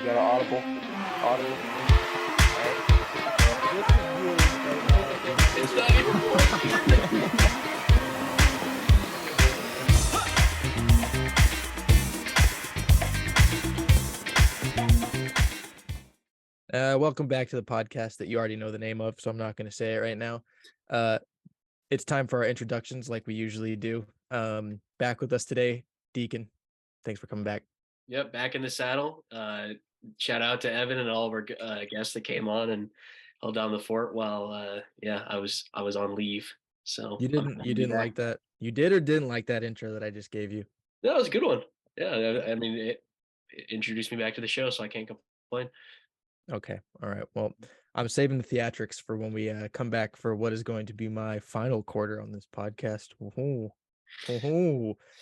You got an audible? Audible? This is really... It's not even working. Welcome back to the podcast that you already know the name of, so I'm not going to say it right now. It's time for our introductions like we usually do. Back with us today, Deacon. Thanks for coming back. Yep, back in the saddle. Shout out to Evan and all of our guests that came on and held down the fort while I was on leave. So You didn't like that? You did or didn't like that intro that I just gave you? That was a good one. Yeah, I mean it introduced me back to the show, so I can't complain. Okay, all right. Well, I'm saving the theatrics for when we come back for what is going to be my final quarter on this podcast.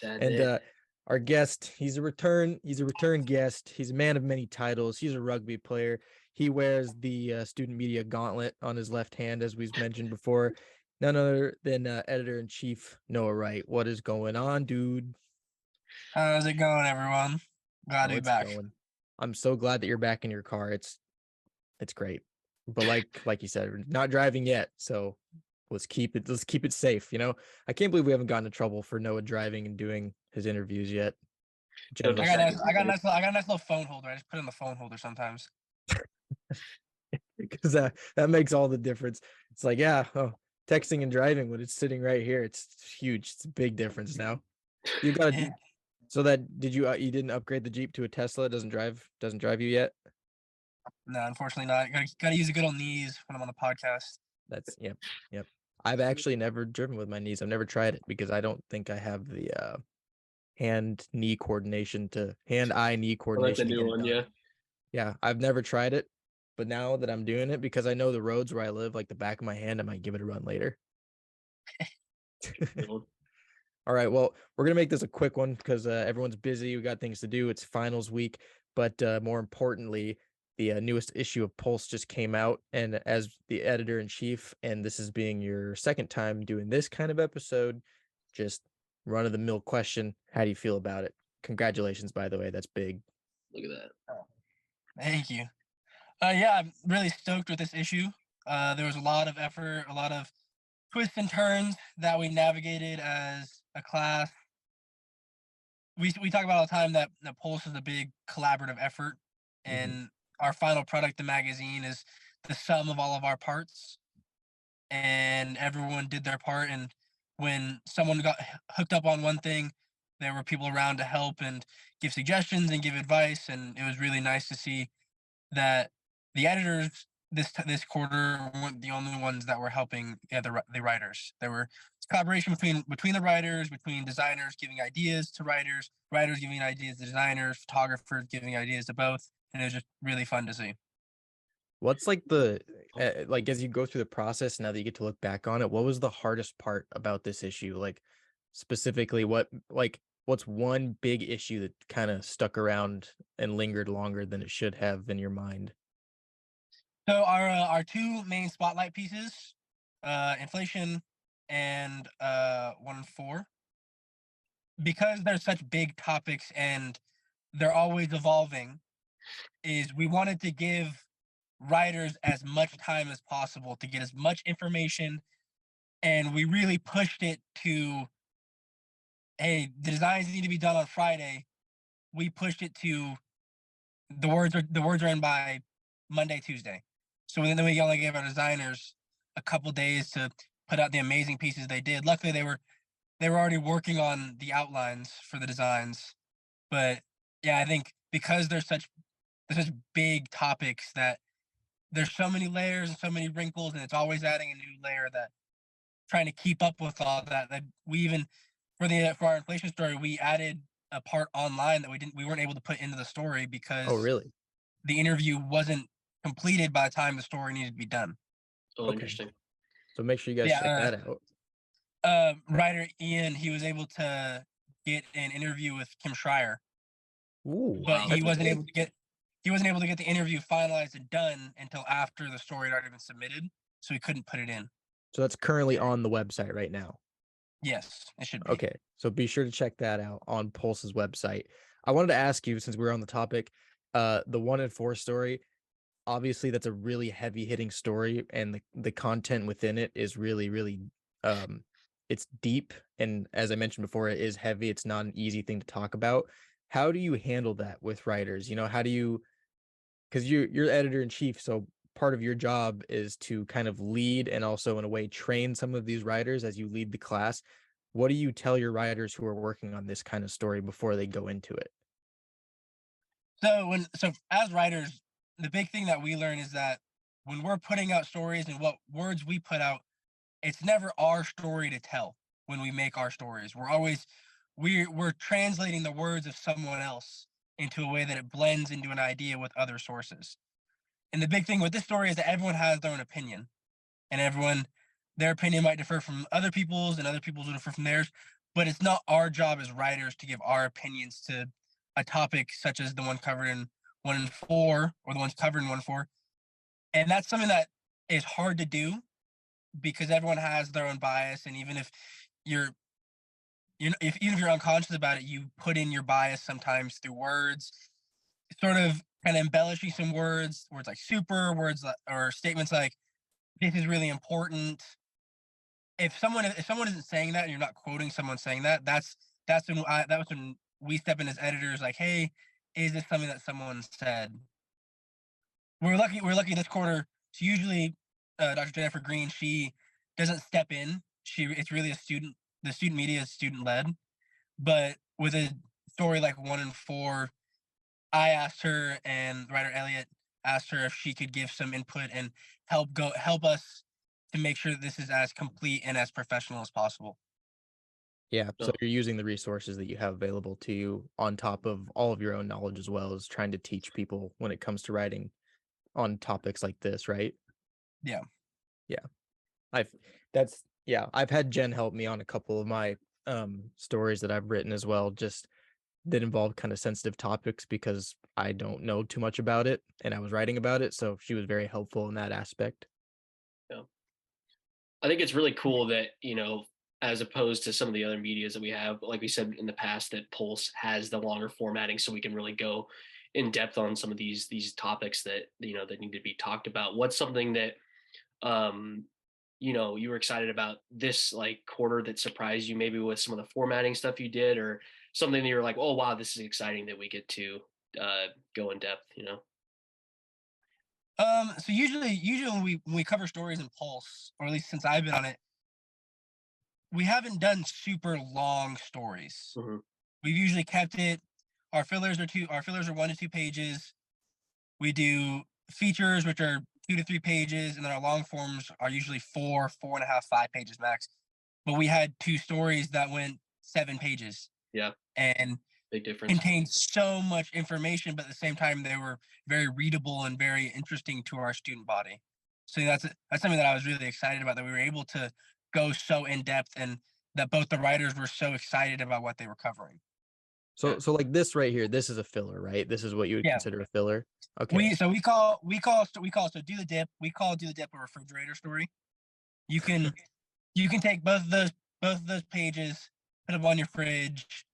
And our guest, he's a return guest. He's a man of many titles. He's a rugby player. He wears the student media gauntlet on his left hand, as we've mentioned before. None other than editor-in-chief Noah Wright. What is going on, dude? How's it going, everyone? Glad to be back. I'm so glad that you're back in your car. It's great. But like you said, we're not driving yet, so let's keep it safe, you know? I can't believe we haven't gotten in trouble for Noah driving and doing his interviews yet. I got a nice little phone holder. I just put it in the phone holder sometimes. Because that makes all the difference. It's like, texting and driving when it's sitting right here, it's huge. It's a big difference now. You got to So that you didn't upgrade the Jeep to a Tesla? It doesn't drive you yet? No, unfortunately not. Gotta use a good old knees when I'm on the podcast. That's yep. I've actually never driven with my knees. I've never tried it because I don't think I have the hand-eye-knee coordination. Well, that's a new one, yeah. Yeah, I've never tried it, but now that I'm doing it, because I know the roads where I live, like the back of my hand, I might give it a run later. All right, well, we're going to make this a quick one because everyone's busy. We got things to do. It's finals week. But more importantly, the newest issue of Pulse just came out. And as the editor-in-chief, and this is being your second time doing this kind of episode, just run-of-the-mill question. How do you feel about it? Congratulations, by the way. That's big. Look at that. Oh, thank you. I'm really stoked with this issue. There was a lot of effort, a lot of twists and turns that we navigated as a class. We talk about all the time that Pulse is a big collaborative effort, and our final product, the magazine, is the sum of all of our parts, and everyone did their part. And when someone got hooked up on one thing, there were people around to help and give suggestions and give advice, and it was really nice to see that the editors this quarter weren't the only ones that were helping the writers. There were collaboration between the writers, between designers giving ideas to writers giving ideas to designers, photographers giving ideas to both, and it was just really fun to see. What's like the as you go through the process now that you get to look back on it, what was the hardest part about this issue? Like specifically, what's one big issue that kind of stuck around and lingered longer than it should have in your mind? So our two main spotlight pieces, inflation and 1-4, because they're such big topics and they're always evolving, is we wanted to give writers as much time as possible to get as much information, and we really pushed it to, hey, the designs need to be done on Friday. We pushed it to the words are in by Monday, Tuesday. So then we only gave our designers a couple days to put out the amazing pieces they did. Luckily, they were already working on the outlines for the designs. But yeah, I think because there's such big topics that there's so many layers and so many wrinkles, and it's always adding a new layer, that trying to keep up with all that we even for our inflation story, we added a part online that we weren't able to put into the story because the interview wasn't completed by the time the story needed to be done. Oh, interesting. So make sure you guys check that out. Writer Ian, he was able to get an interview with Kim Schreier. Ooh, but he wasn't able to get the interview finalized and done until after the story had already been submitted, so he couldn't put it in. So that's currently on the website right now. Yes, it should be. Okay, so be sure to check that out on Pulse's website. I wanted to ask you, since we're on the topic, The 1 in 4 story, obviously that's a really heavy hitting story, and the content within it is really it's deep, and as I mentioned before, it is heavy. It's not an easy thing to talk about. How do you handle that with writers? How do you, because you're editor in chief, so part of your job is to kind of lead and also in a way train some of these writers as you lead the class. What do you tell your writers who are working on this kind of story before they go into it? So as writers, the big thing that we learn is that when we're putting out stories and what words we put out, it's never our story to tell. When we make our stories, we're translating the words of someone else into a way that it blends into an idea with other sources. And the big thing with this story is that everyone has their own opinion, and their opinion might differ from other people's, and other people's will differ from theirs. But it's not our job as writers to give our opinions to a topic such as the one covered in 1 in 4, or the ones covered in 1 in 4. And that's something that is hard to do because everyone has their own bias, and you're even if you're unconscious about it, you put in your bias sometimes through words, sort of kind of embellishing some words like super, or statements like this is really important. If someone isn't saying that and you're not quoting someone saying that, that was when we step in as editors, like, hey, is this something that someone said? We're lucky this quarter. So usually, Dr. Jennifer Green, she doesn't step in. It's really the student media is student led. But with a story like 1 in 4, I asked her, and writer Elliot asked her if she could give some input and help us to make sure that this is as complete and as professional as possible. Yeah, so Oh, you're using the resources that you have available to you on top of all of your own knowledge, as well as trying to teach people when it comes to writing on topics like this, right? Yeah. Yeah. I've I've had Jen help me on a couple of my stories that I've written as well, just that involve kind of sensitive topics because I don't know too much about it and I was writing about it, so she was very helpful in that aspect. yeah. I think it's really cool that, as opposed to some of the other medias that we have, like we said in the past, that Pulse has the longer formatting, so we can really go in depth on some of these topics that that need to be talked about. What's something that um you were excited about this like quarter that surprised you, maybe with some of the formatting stuff you did, or something that you're like, oh wow, this is exciting that we get to go in depth. So usually when we cover stories in Pulse, or at least since I've been on it, we haven't done super long stories. Hmm. We've usually kept it. Our fillers are 1 to 2 pages. We do features, which are 2 to 3 pages, and then our long forms are usually 4.5, 5 pages max. But we had 2 stories that went 7 pages Yeah, and big difference. contained so much information, but at the same time they were very readable and very interesting to our student body. So that's something that I was really excited about, that we were able to go so in depth, and that both the writers were so excited about what they were covering. So Yeah. so like this right here, this is a filler, right? This is what you would Yeah. consider a filler. Okay. We call Do the Dip a refrigerator story. You can you can take both of those pages, put them on your fridge,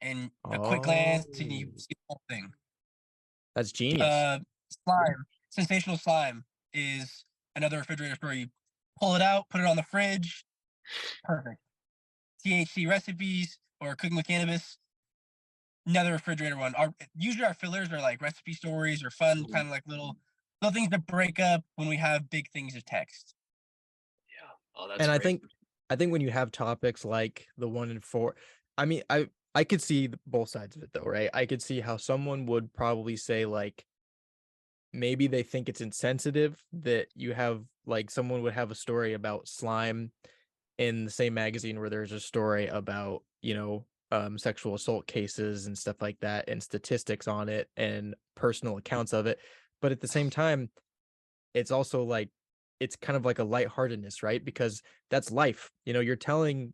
and a quick glance, and you Oh, see the whole thing. that's genius. Uh, Slime, sensational slime is another refrigerator story. You pull it out, put it on the fridge. Perfect. THC recipes or cooking with cannabis. Another refrigerator one. Usually our fillers are like recipe stories or fun, Mhm. kind of like little things to break up when we have big things of text. Yeah. Oh, that's And I great. think when you have topics like the 1 in 4, I mean, I could see both sides of it though, right? I could see how someone would probably say like maybe they think it's insensitive that you have like someone would have a story about slime in the same magazine where there's a story about, sexual assault cases and stuff like that and statistics on it and personal accounts of it. But at the same time, it's also like it's kind of like a lightheartedness, right? Because that's life. You're telling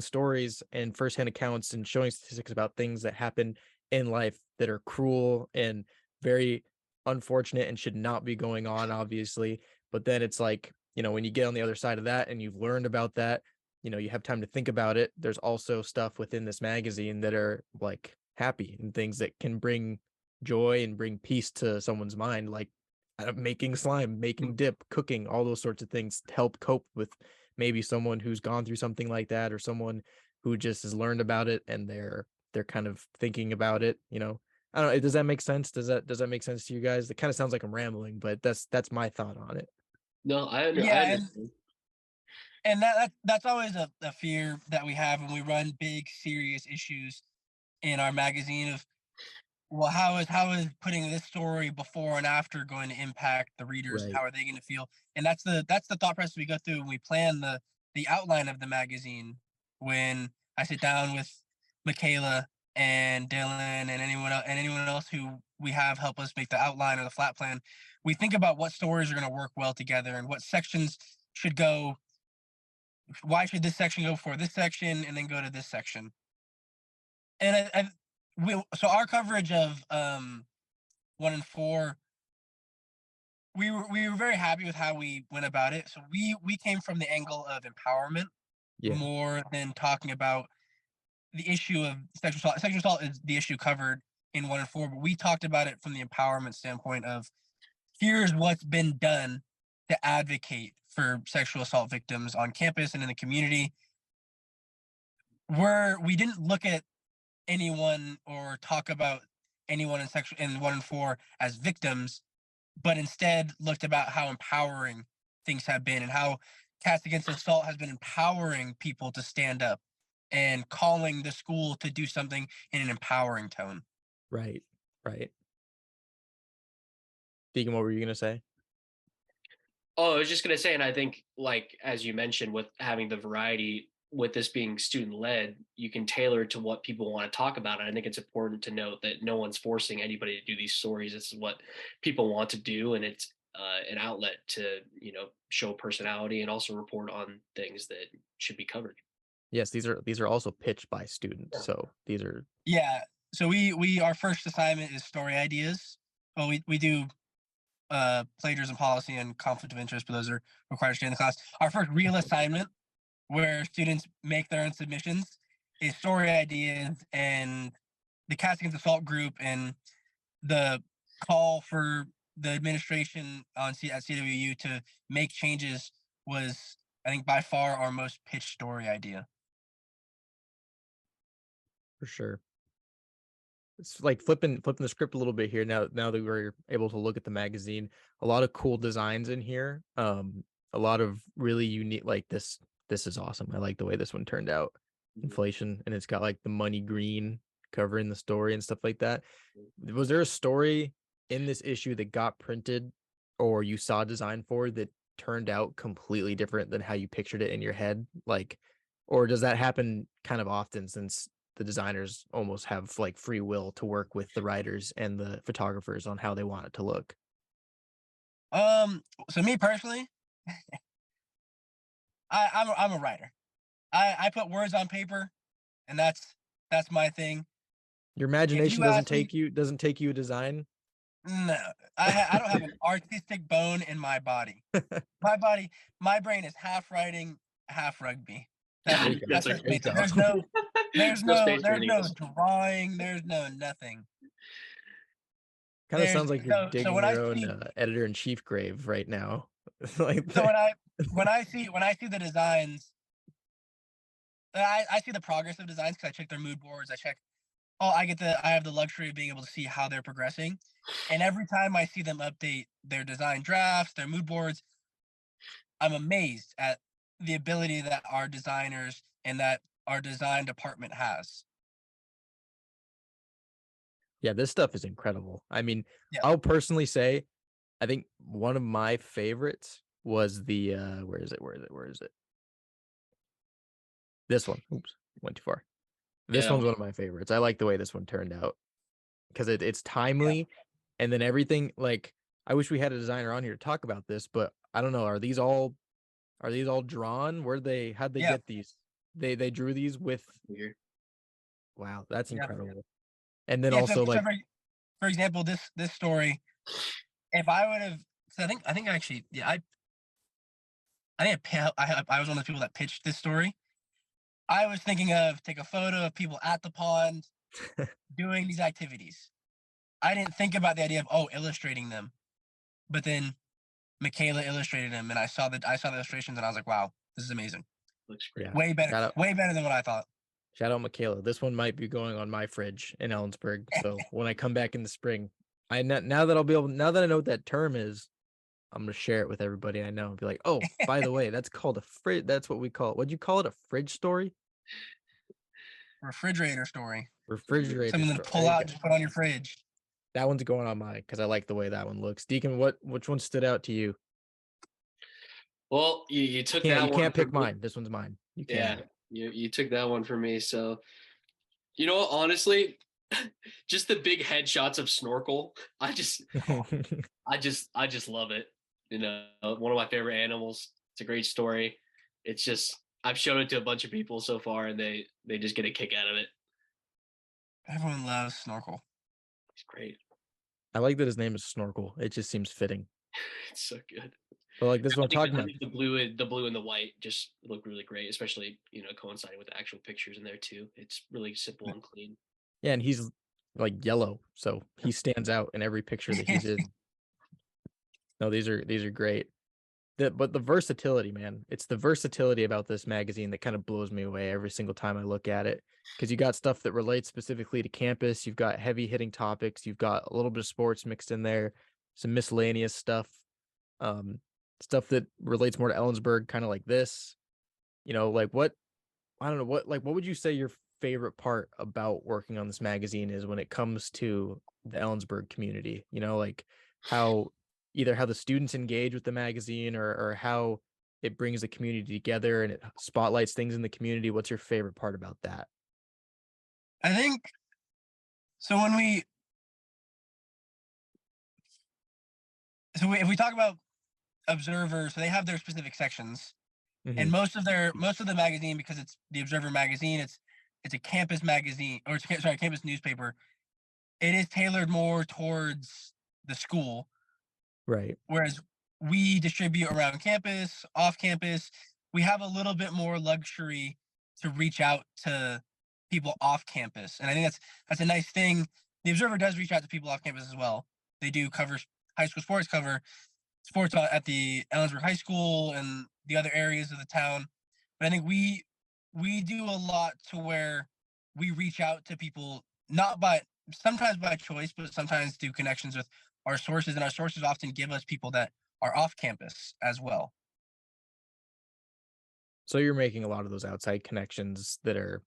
stories and firsthand accounts and showing statistics about things that happen in life that are cruel and very unfortunate and should not be going on, obviously. But then it's like, when you get on the other side of that and you've learned about that, you have time to think about it. There's also stuff within this magazine that are like happy and things that can bring joy and bring peace to someone's mind, like making slime, making dip, cooking, all those sorts of things to help cope with maybe someone who's gone through something like that, or someone who just has learned about it and they're kind of thinking about it, you know. I don't know. Does that make sense? Does that make sense to you guys? It kind of sounds like I'm rambling, but that's my thought on it. No, I Yeah, understand. and that's always a fear that we have when we run big serious issues in our magazine of, well, how is putting this story before and after going to impact the readers, and Right. how are they going to feel? And that's the thought process we go through when we plan the outline of the magazine. When I sit down with Michaela and Dylan and anyone else who we have help us make the outline or the flat plan, we think about what stories are going to work well together and what sections should go. Why should this section go for this section and then go to this section? And so our coverage of 1 and 4, we were very happy with how we went about it. So we came from the angle of empowerment Yeah. more than talking about the issue of sexual assault. Sexual assault is the issue covered in 1 and 4, but we talked about it from the empowerment standpoint of, here's what's been done to advocate for sexual assault victims on campus and in the community. We didn't look at anyone or talk about anyone in 1 and 4 as victims, but instead looked about how empowering things have been and how Cast Against Assault has been empowering people to stand up and calling the school to do something in an empowering tone. Right. Right. Deacon, what were you gonna say? Oh, I was just gonna say, and I think, like as you mentioned, with having the variety, with this being student led, you can tailor it to what people want to talk about. And I think it's important to note that no one's forcing anybody to do these stories. This is what people want to do, and it's an outlet to show personality and also report on things that should be covered. Yes, these are also pitched by students. So these are Yeah. So we our first assignment is story ideas. Well, we do plagiarism policy and conflict of interest, but those are required to stay in the class. Our first real assignment, where students make their own submissions, is story ideas, and the Cast Against Assault group and the call for the administration at CWU to make changes was, I think, by far our most pitched story idea. for sure. It's like flipping the script a little bit here now that we're able to look at the magazine. A lot of cool designs in here. A lot of really unique, like this is awesome. I like the way this one turned out. Inflation, and it's got like the money green covering the story and stuff like that. Was there a story in this issue that got printed or you saw a design for that turned out completely different than how you pictured it in your head? Like, or does that happen kind of often since the designers almost have like free will to work with the writers and the photographers on how they want it to look? So me personally, I'm a writer. I put words on paper, and that's my thing. Your If imagination you ask me, doesn't take you a design. no, I don't have an artistic bone in my body. My brain is half writing, half rugby. That's There you go. That's that's just There you me. go. no space for There's anything no else. drawing. There's no nothing. Kind of There's sounds like you're so digging when I your own see editor-in-chief grave right now. Like so when I see the designs, I see the progress of designs because I check their mood boards. I check. Oh, I have the luxury of being able to see how they're progressing, and every time I see them update their design drafts, their mood boards, I'm amazed at the ability that our designers and that our design department has. yeah, this stuff is incredible. I mean, Yeah. I'll personally say I think one of my favorites was the where is it? This one. Oops, went too far. This Yeah, one's one of my favorites. I like the way this one turned out because it's timely, and then everything. Like, I wish we had a designer on here to talk about this, but I don't know. Are these all drawn? How'd they Yeah. get these? They drew these with. weird. Wow, that's Yeah. incredible. And then Yeah. also like For example, this story, if I would have, I think actually, yeah, I was one of the people that pitched this story. I was thinking of take a photo of people at the pond doing these activities. I didn't think about the idea of illustrating them, but then Michaela illustrated them, and I saw the illustrations, and I was like, wow, this is amazing. Looks great. Yeah. Way better, Shout out, way better than what I thought. shout out Michaela. This one might be going on my fridge in Ellensburg. So when I come back in the spring, now that I know what that term is, I'm gonna share it with everybody I know and be like, oh, by the way, that's called a fridge. That's what we call it. What'd you call it? A fridge story? Refrigerator story. Refrigerator Something story. to pull out, just put on your fridge. That one's going on mine because I like the way that one looks. Deacon, which one stood out to you? Well, you took You that one. can't pick from me. mine. This one's mine. You Yeah, can't. you took that one from me. So, you know what? Honestly, just the big headshots of Snorkel. I just love it. You know, one of my favorite animals. It's a great story. It's just I've shown it to a bunch of people so far, and they just get a kick out of it. Everyone loves Snorkel. It's great. I like that his name is Snorkel. It just seems fitting. It's so good. But like this is what I'm talking I about. think the blue and the white just look really great, especially coinciding with the actual pictures in there too. It's really simple and clean. Yeah, and he's like yellow, so he stands out in every picture that he's in. No, these are great. But the versatility, man, it's the versatility about this magazine that kind of blows me away every single time I look at it. Because you got stuff that relates specifically to campus, you've got heavy hitting topics, you've got a little bit of sports mixed in there, some miscellaneous stuff, stuff that relates more to Ellensburg, kind of like this. Like what I don't know what would you say your favorite part about working on this magazine is when it comes to the Ellensburg community? Like how either how the students engage with the magazine or how it brings the community together and it spotlights things in the community. What's your favorite part about that? I think so. If we talk about Observer, so they have their specific sections, and most of the magazine, because it's the Observer magazine, it's a campus magazine, or campus newspaper. It is tailored more towards the school, Right. whereas we distribute around campus, off campus. We have a little bit more luxury to reach out to people off campus, and I think that's a nice thing. The Observer does reach out to people off campus as well. They do cover high school sports, cover sports at the Ellensburg High School and the other areas of the town. But I think we do a lot to where we reach out to people, not by sometimes by choice, but sometimes through connections with our sources, and our sources often give us people that are off campus as well. So you're making a lot of those outside connections that are,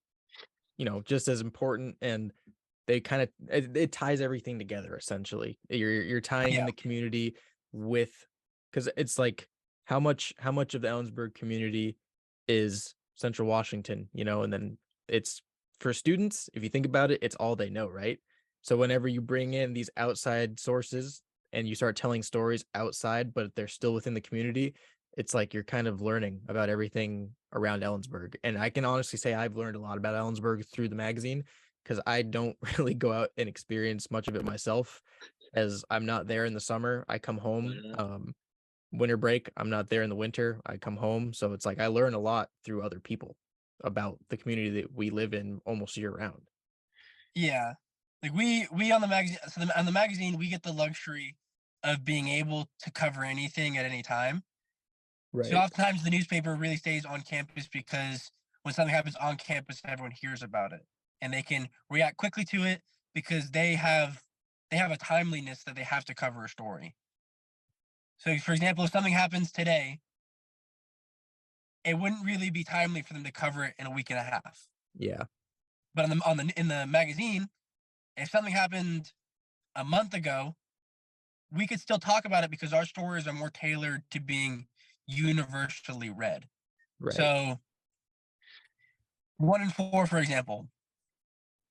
just as important, and they kind of it ties everything together essentially. You're tying in the community with, because it's like how much of the Ellensburg community is Central Washington, and then it's for students, if you think about it, it's all they know, right? So whenever you bring in these outside sources and you start telling stories outside, but they're still within the community, it's like you're kind of learning about everything around Ellensburg. And I can honestly say I've learned a lot about Ellensburg through the magazine, because I don't really go out and experience much of it myself, as I'm not there in the summer. I come home. Winter break, I'm not there in the winter. I come home. So it's like I learn a lot through other people about the community that we live in almost year round. Yeah, like we on the magazine. So on the magazine, we get the luxury of being able to cover anything at any time. Right. So oftentimes the newspaper really stays on campus, because when something happens on campus, everyone hears about it, and they can react quickly to it because they have a timeliness that they have to cover a story. So, for example, if something happens today, it wouldn't really be timely for them to cover it in a week and a half. Yeah. But in the magazine, if something happened a month ago, we could still talk about it because our stories are more tailored to being universally read. Right. So 1 in 4, for example,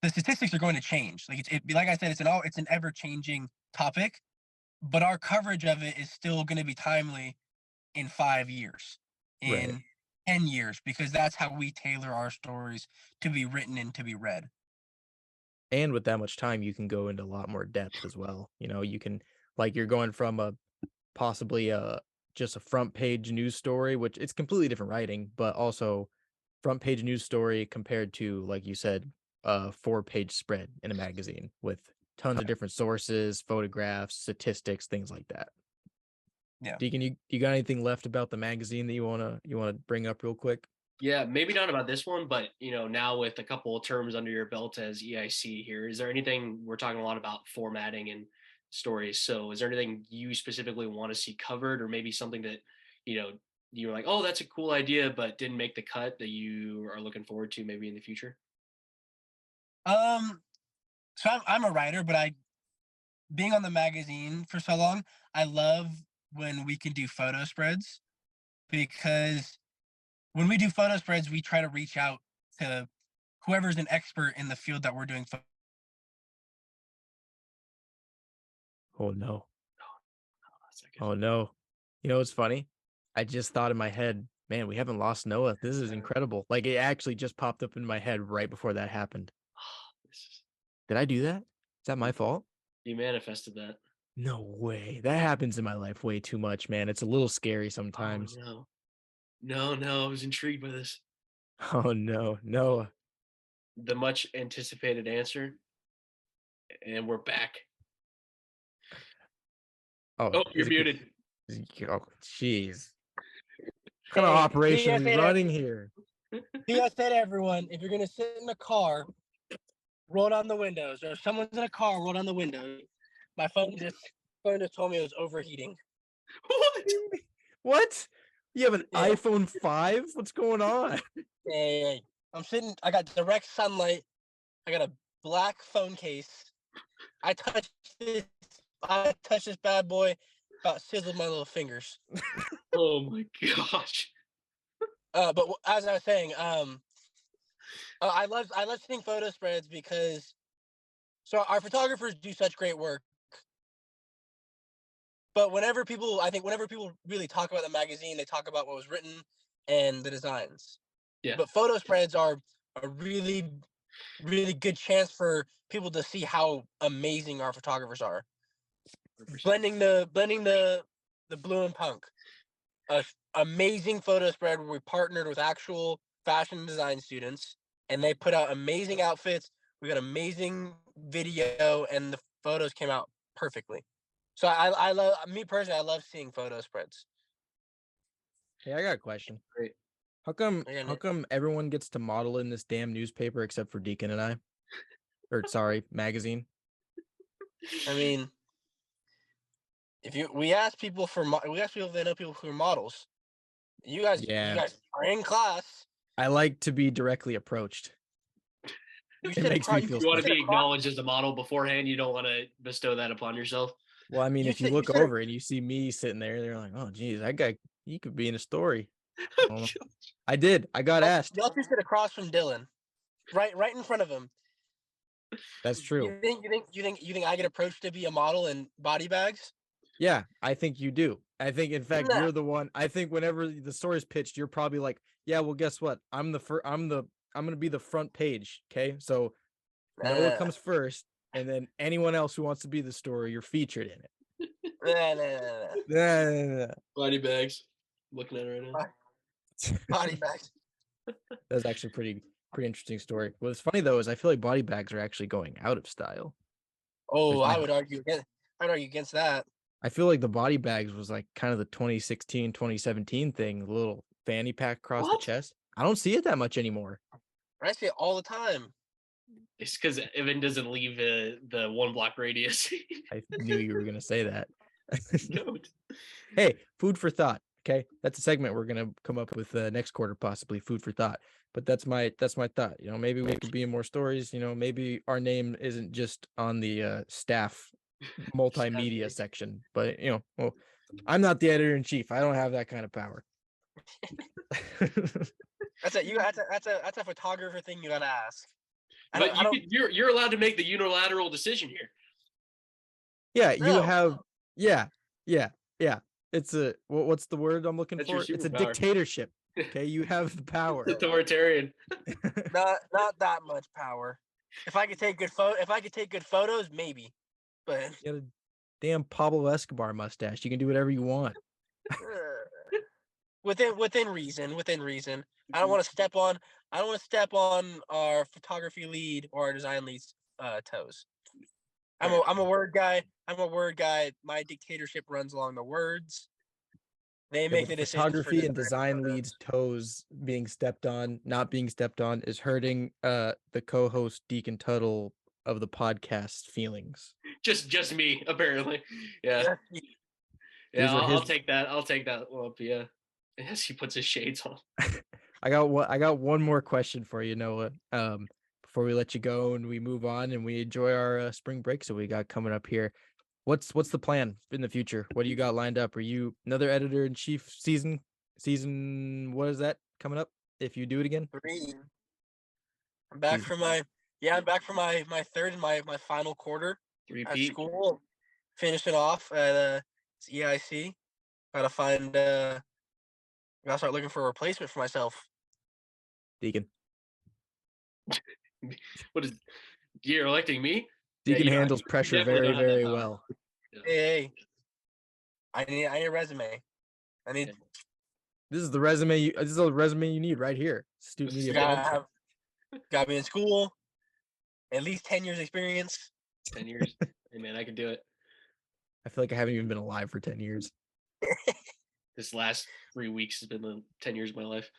the statistics are going to change. Like I said, it's an ever changing topic, but our coverage of it is still going to be timely in 5 years, in 10 years, because that's how we tailor our stories to be written and to be read. And with that much time, you can go into a lot more depth as well. You can, like, you're going from possibly just a front page news story, which it's completely different writing, but also front page news story compared to, like you said, a 4-page spread in a magazine with tons of different sources, photographs, statistics, things like that. Yeah. Deacon, you got anything left about the magazine that you wanna bring up real quick? Yeah, maybe not about this one, but now with a couple of terms under your belt as EIC here, is there anything, we're talking a lot about formatting and stories. So is there anything you specifically want to see covered, or maybe something that, you're like, oh, that's a cool idea, but didn't make the cut that you are looking forward to maybe in the future? So I'm a writer, but being on the magazine for so long, I love when we can do photo spreads, because when we do photo spreads, we try to reach out to whoever's an expert in the field that we're doing. Oh no. That's not good. Oh no. You know what's funny? I just thought in my head, man, we haven't lost Noah. This is incredible. Like it actually just popped up in my head right before that happened. Did I do that? Is that my fault? You manifested that. No way. That happens in my life way too much, man. It's a little scary Oh, sometimes. no, I was intrigued by this. Oh no, Noah. The much anticipated answer, and we're back. Oh, you're muted. Oh, jeez. What kind of operation are we running here? PSA to everyone, if you're going to sit in a car, roll down the windows. Or if someone's in a car, roll down the window. My phone just told me it was overheating. What? You have an Yeah. iPhone 5? What's going on? Hey, I'm sitting, I got direct sunlight. I got a black phone case. I touched this bad boy, about sizzled my little fingers. Oh my gosh. But as I was saying, I love seeing photo spreads because our photographers do such great work. But whenever people really talk about the magazine, they talk about what was written and the designs. Yeah. But photo spreads are a really, really good chance for people to see how amazing our photographers are. 100%. Blending the blue and punk. Amazing photo spread where we partnered with actual fashion design students, and they put out amazing outfits. We got amazing video, and the photos came out perfectly. So I love, me personally, I love seeing photo spreads. Hey, I got a question. Great. How come everyone gets to model in this damn newspaper except for Deacon and I? Or sorry, magazine. I mean, we ask people if they know people who are models. You guys are in class. I like to be directly approached. It makes me feel You want to special. be acknowledged as a model beforehand. You don't want to bestow that upon yourself. Well, I mean, if you look over and you see me sitting there, they're like, "Oh, geez, that guy, he could be in a story." I did. I got asked. Y'all two sit across from Dylan, right in front of him. That's true. You think I get approached to be a model in body bags? Yeah, I think you do. I think, in fact, Nah. you're the one. I think whenever the story's pitched, you're probably like, "Yeah, well, guess what? I'm gonna be the front page." Okay, so Noah comes first, and then anyone else who wants to be the story, you're featured in it. Nah. Body bags. Looking at it right now. Body bags. That's actually pretty interesting story. What's funny though is I feel like body bags are actually going out of style. Oh, I would argue against that. I feel like the body bags was like kind of the 2016, 2017 thing, the little fanny pack across the chest. I don't see it that much anymore. I see it all the time. It's because Evan doesn't leave the 1 block radius. I knew you were gonna say that. Don't. Hey, food for thought. Okay, that's a segment we're gonna come up with next quarter, possibly food for thought. But that's my thought. Maybe we could be in more stories. Maybe our name isn't just on the staff multimedia section. But well, I'm not the editor in chief. I don't have that kind of power. That's a photographer thing you gotta ask. But you're allowed to make the unilateral decision here. Yeah, you have. Yeah. It's a what's the word I'm looking for? It's a dictatorship. Okay, you have the power. Authoritarian. not that much power. If I could take good photos, maybe. But you got a damn Pablo Escobar mustache. You can do whatever you want. within reason. I don't want to step on our photography lead or our design lead's toes. I'm a word guy. My dictatorship runs along the words. They Yeah, make but the the decisions for photography and design design photos. leads toes being stepped on, not being stepped on, is hurting the co-host Deacon Tuttle of the podcast feelings. Just me, apparently. Yeah. Yeah. These are I'll his- take that. I'll take that one up. Yeah. Yes, he puts his shades on. I got one more question for you, Noah. Before we let you go and we move on and we enjoy our spring breaks that we got coming up here. What's the plan in the future? What do you got lined up? Are you another editor-in-chief season? What is that coming up? If you do it again? 3. I'm back Season. I'm back for my third and my final quarter at Repeat. school. Finishing off at EIC. Gotta gotta start looking for a replacement for myself. Deacon. What is you're electing me? Deacon you don't- handles you pressure definitely very, don't have that very power. well. Hey, I need a resume. I need This is the resume you need right here. Student This is media. good. Podcast. gotta be in school. At least 10 years experience. 10 years. Hey man, I can do it. I feel like I haven't even been alive for 10 years. This last 3 weeks has been the 10 years of my life.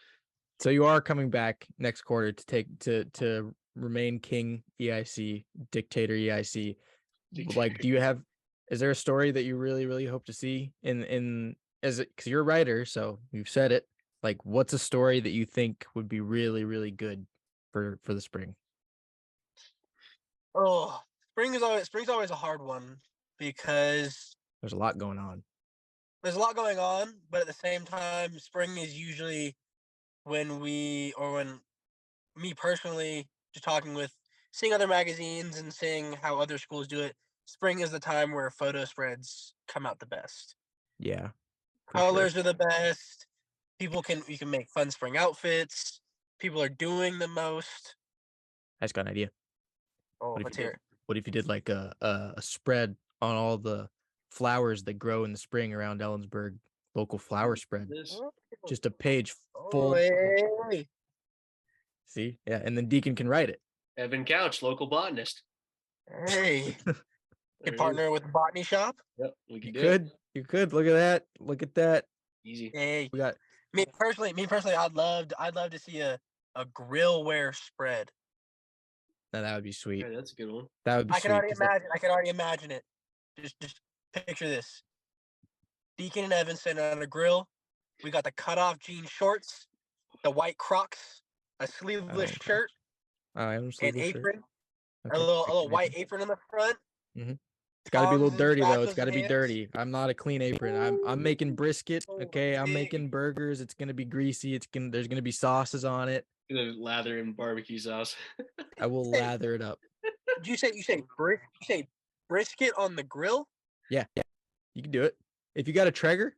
So you are coming back next quarter to remain king EIC, dictator EIC. Like, is there a story that you really, really hope to see because you're a writer, so you've said it. Like, what's a story that you think would be really, really good for the spring? Oh, spring's always a hard one because There's a lot going on. there's a lot going on, but at the same time, spring is usually when me personally, just talking with seeing other magazines and seeing how other schools do it, spring is the time where photo spreads come out the best. Yeah. for sure. Colors are the best. You can make fun spring outfits. People are doing the most. I just got an idea. Oh, What if let's you hear did? it. What if you did like a spread on all the flowers that grow in the spring around Ellensburg, local flower spread? This Just a page Oh, full. hey. See, yeah, and then Deacon can write it. Evan Couch, local botanist. Hey. There Can it partner with the botany shop. Yep, we can You do could, you could look at that. Look at that. it. Easy. Hey. We got. Me personally, I'd love to see a grillware spread. Now that would be sweet. All right, that's a good one. That would be I can sweet. already 'cause that- imagine. I can already imagine it. Just picture this: Deacon and Evan sitting on a grill. We got the cutoff jean shorts, the white Crocs, a sleeveless Crocs. shirt, I am an sleeveless shirt. apron, Okay, a little apron. white apron in the front. It's got to be a little tongs and dirty though. It's spatulas got to in be hands. dirty. I'm not a clean apron. I'm making brisket. Okay, I'm Hey. making burgers. It's gonna be greasy. There's gonna be sauces on it. Gonna lather in barbecue sauce. I will lather it up. Did you say brisket on the grill? Yeah, you can do it. If you got a Traeger,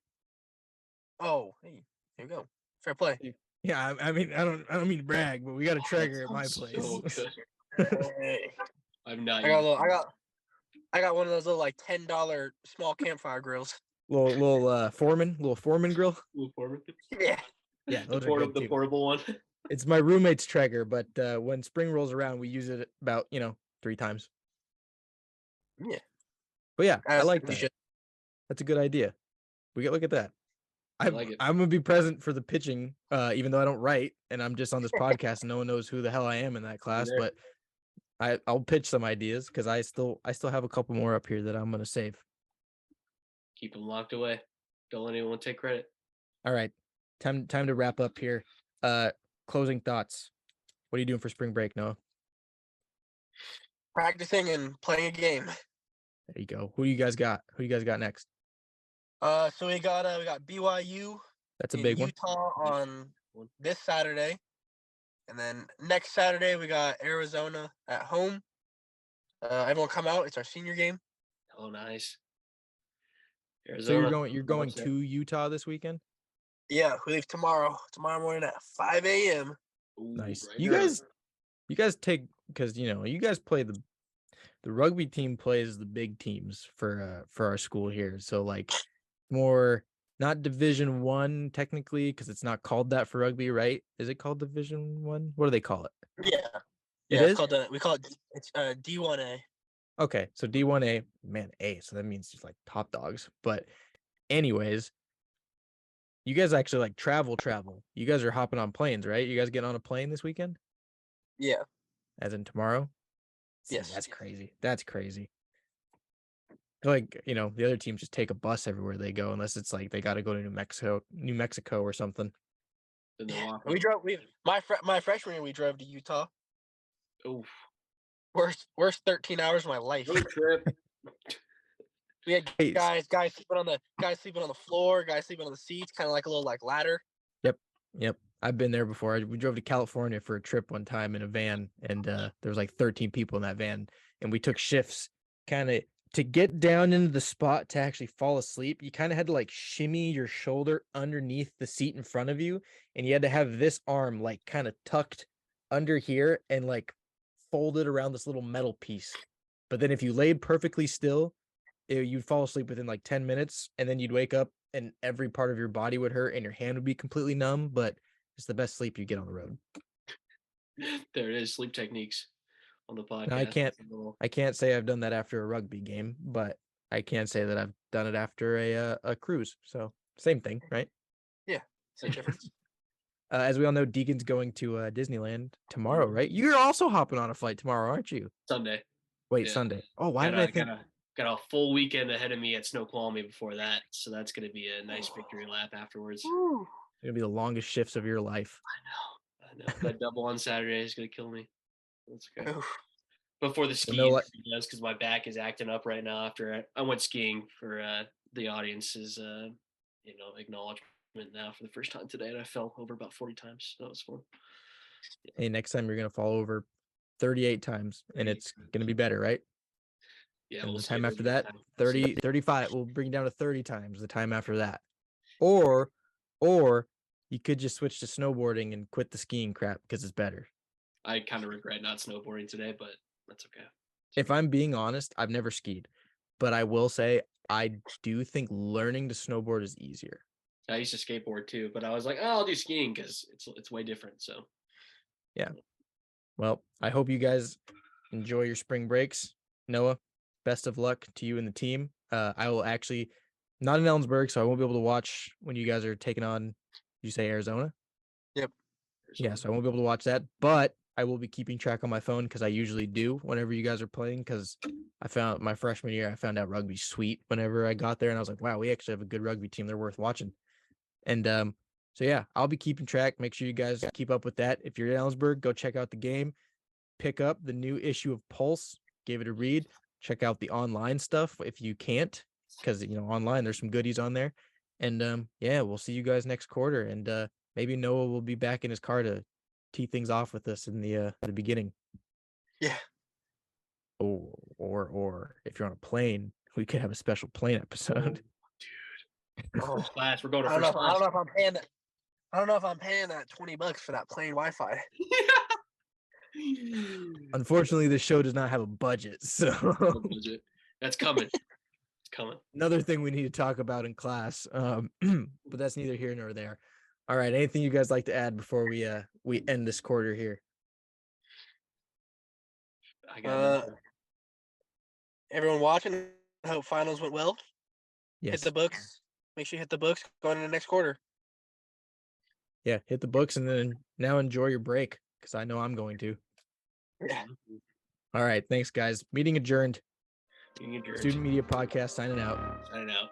Oh, hey, here we go. Fair play. yeah. I mean, I don't mean to brag, but we got a Traeger at my Sounds place. so good. Hey. I'm not. I got one of those little like $10 small campfire grills. little Foreman grill. Yeah. Yeah, those The are good the too. portable one. It's my roommate's Traeger, but when spring rolls around, we use it about 3 times. Yeah. But yeah, I As like we that. should. That's a good idea. We get look at that. I like it. I'm gonna be present for the pitching, even though I don't write and I'm just on this podcast and no one knows who the hell I am in that class. there. But I'll pitch some ideas because I still have a couple more up here that I'm gonna save. Keep them locked away. Don't let anyone take credit. All right, time to wrap up here. Closing thoughts. What are you doing for spring break, Noah? Practicing and playing a game. There you go. Who do you guys got? Who you guys got next? So we got BYU That's a in big one. Utah on this Saturday. And then next Saturday we got Arizona at home. Everyone come out. It's our senior game. Oh, nice. So Arizona. you're going to Utah this weekend? Yeah, we leave tomorrow morning at 5 a.m. Ooh, Nice. right You early. guys take because you guys play the rugby team plays the big teams for our school here. So like more not Division 1 technically because it's not called that for rugby, right? Is it called Division 1? What do they call it? Yeah. It Yeah, is? we call it it's D1A. Okay, so D1A, man, A, so that means just like top dogs. But anyways, you guys actually like travel. You guys are hopping on planes, right? You guys getting on a plane this weekend? Yeah. As in tomorrow? See, Yes. that's crazy. That's crazy. I feel like, the other teams just take a bus everywhere they go, unless it's like they got to go to New Mexico or something. Then they're walking. We drove. My freshman year, we drove to Utah. Oof. Worst 13 hours of my life. Road trip. We had guys sleeping on the floor, guys sleeping on the seats, kind of like a little like ladder. Yep. I've been there before. We drove to California for a trip one time in a van, and there was like 13 people in that van, and we took shifts kind of to get down into the spot to actually fall asleep. You kind of had to like shimmy your shoulder underneath the seat in front of you, and you had to have this arm like kind of tucked under here and like folded around this little metal piece. But then if you laid perfectly still, you'd fall asleep within like 10 minutes, and then you'd wake up and every part of your body would hurt and your hand would be completely numb, but it's the best sleep you get on the road. There it is, sleep techniques on the podcast. Now, I can't say I've done that after a rugby game, but I can say that I've done it after a cruise. So same thing, right? Yeah, same difference. As we all know, Deacon's going to Disneyland tomorrow, right? You're also hopping on a flight tomorrow, aren't you? Sunday. Wait, Yeah. Sunday. Oh, why did I think? Got a full weekend ahead of me at Snoqualmie before that, so that's going to be a nice victory lap afterwards. Woo. It's gonna be the longest shifts of your life. I know. That double on Saturday is going to kill me. That's okay. Oof. Before the So skiing, no, does because my back is acting up right now. After I went skiing for the audience's, acknowledgement now for the first time today, and I fell over about 40 times. So that was fun. Yeah. Hey, next time you're gonna fall over 38 times, and it's gonna be better, right? Yeah, And we'll the see. time after that, 30, 35. We'll bring it down to 30 times the time after that. Or you could just switch to snowboarding and quit the skiing crap because it's better. I kind of regret not snowboarding today, but that's okay. If I'm being honest, I've never skied, but I will say I do think learning to snowboard is easier. I used to skateboard too, but I was like, oh, I'll do skiing because it's way different. So yeah. Well, I hope you guys enjoy your spring breaks. Noah, best of luck to you and the team. I will actually not in Ellensburg, so I won't be able to watch when you guys are taking on. Did you say Arizona? Yep. Yeah, so I won't be able to watch that, but I will be keeping track on my phone because I usually do whenever you guys are playing. Because I found my freshman year, I found out rugby's sweet whenever I got there, and I was like, wow, we actually have a good rugby team. They're worth watching. And so yeah, I'll be keeping track. Make sure you guys keep up with that. If you're in Ellensburg, go check out the game. Pick up the new issue of Pulse. Give it a read. Check out the online stuff if you can't, because online there's some goodies on there. And yeah, we'll see you guys next quarter. And maybe Noah will be back in his car to tee things off with us in the beginning. Yeah. Oh, or if you're on a plane, we could have a special plane episode. First class. We're going to I don't first know. class. I don't know if I'm paying that. I don't know if I'm paying that $20 for that plane Wi-Fi. Unfortunately, the show does not have a budget, so That's coming. It's coming. Another thing we need to talk about in class, but that's neither here nor there. All right, anything you guys like to add before we end this quarter here? I got everyone watching, I hope finals went well. Yes. Hit the books. Make sure you hit the books going into the next quarter. Yeah, hit the books and then now enjoy your break because I know I'm going to. Yeah. All right, thanks guys. Meeting adjourned. Meeting adjourned. Student Media Podcast signing out. Signing out.